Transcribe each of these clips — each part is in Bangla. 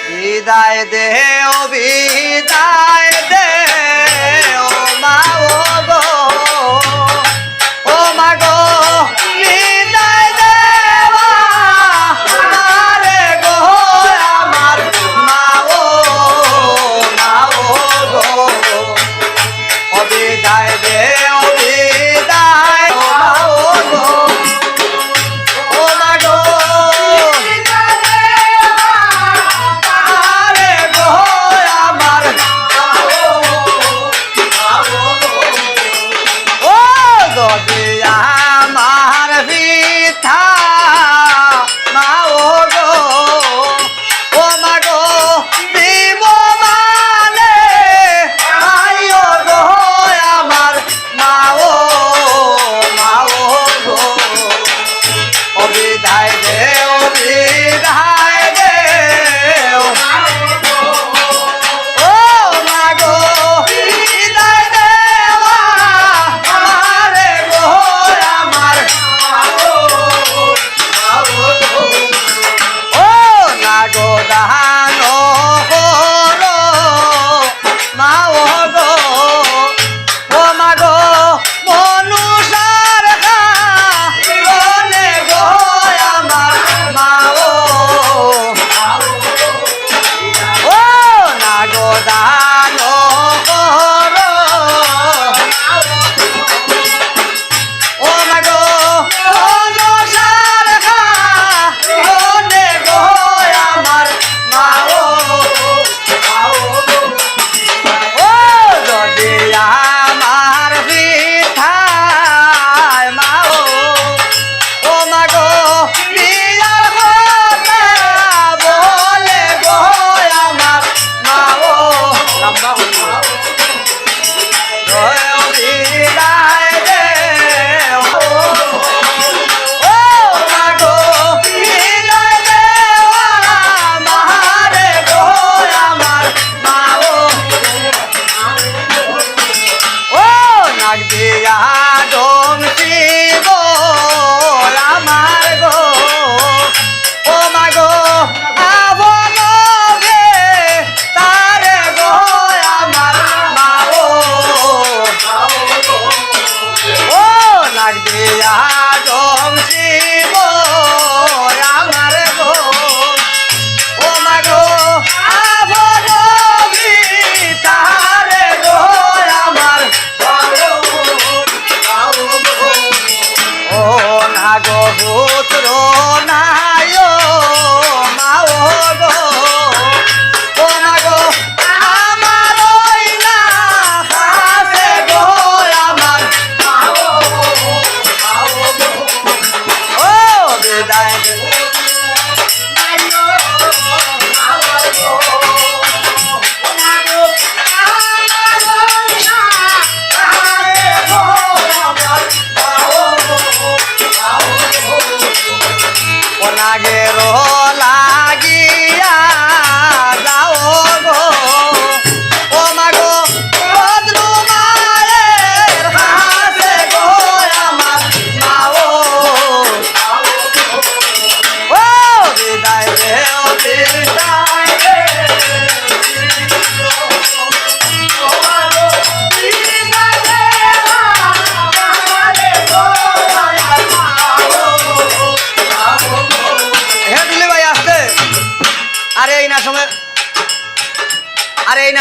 বিদায় দে ও বিদায় দে ও মা ও গো ও মা গো বিদায় দে আমারে গো আমার মা ও গো ও বিদায় দে ও বিদায় ও মা ও গো ও মা গো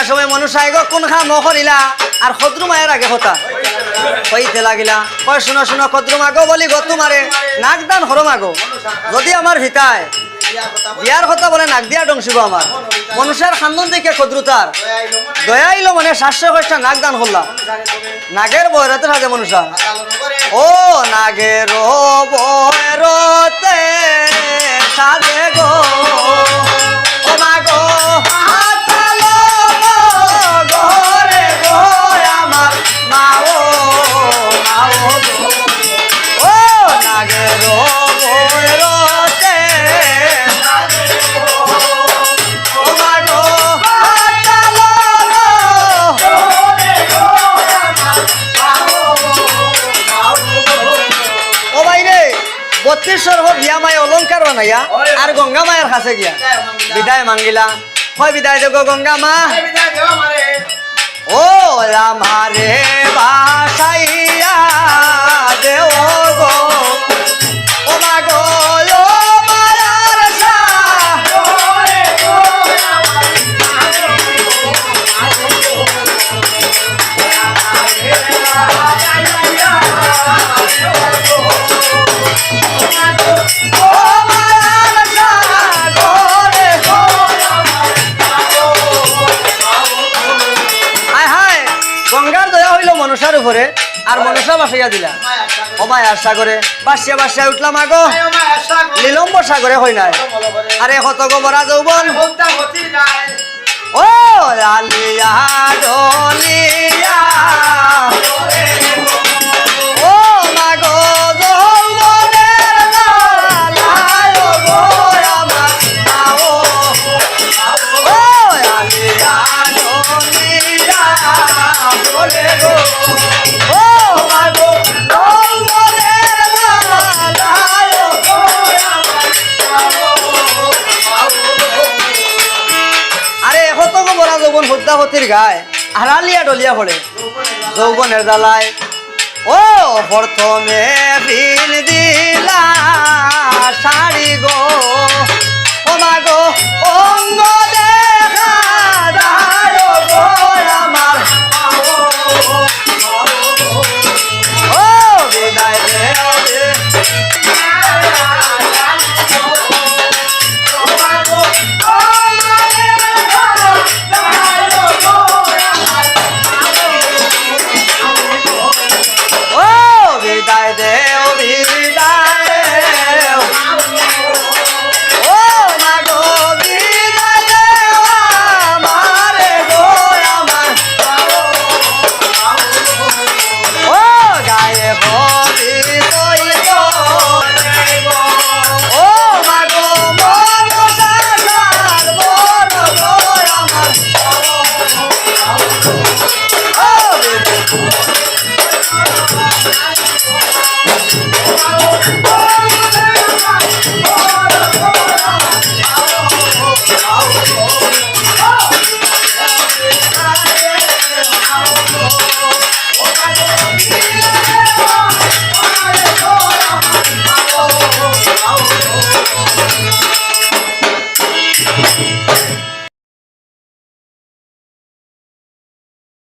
সময় মনুষ্য আইগ কোন খা ম করিলা আর খদ্রু মায়ের আগে হতা কইতে লাগিলা কয় শুনো শুনো খদ্রু মাগো বলি গো তোমারে নাক দান হরম আগো যদি আমার ভিতায় বিয়ার কথা বলে নাক দিয়া ডংসিব আমার মনুষ্যের খান্দন দেখে খদ্রুতার দয়া আইলো মানে শাস্য কষ্টা নাক দান হল্লা নাগের বয়রাতে সাজে মনুষ্য ও নাগের বয়রতে সাজে গো ও মা গো বিয়া মায় অলঙ্কার বানাইয়া আর গঙ্গা মায়ের কাছে গিয়া বিদায় মাঙ্গিলা হয় বিদায় দেব গঙ্গা মা ও আমারে বাসাইয়া দেও গো ও মা গো ও মায়ার শাহ গঙ্গার দয়া হইল মনুষার উপরে আর মনুষা বাসাইয়া দিলা ও মায়ার সাগরে বাসিয়া বাসিয়া উঠলাম আগো নীলম্ব সাগরে হই নাই আরে কত গোবরা যৌবন ও লালিয়া ডলিয়া ও মাগো যৌবনের লালায় গো আমার মাও ও লালিয়া ডলিয়া বলে গো ও মাগো যৌবনের লালায় গো আরে কত গোবরা যৌবন হুদ্দাপতির গায় হারালিয়া ডলিয়া পড়ে যৌবনের জ্বালায় ও প্রথমে বিন দিলা শাড়ি গো ও মা গো অঙ্গ দেখা দায় গো আমার ও বিদায় দে ও বিদায় দেও বিদায় দেও ও মা গো বিদায় দেও আমারে গো আমার ও গায়ে হবি সইত ও মা গো মন সাজার বড় গো আমার ও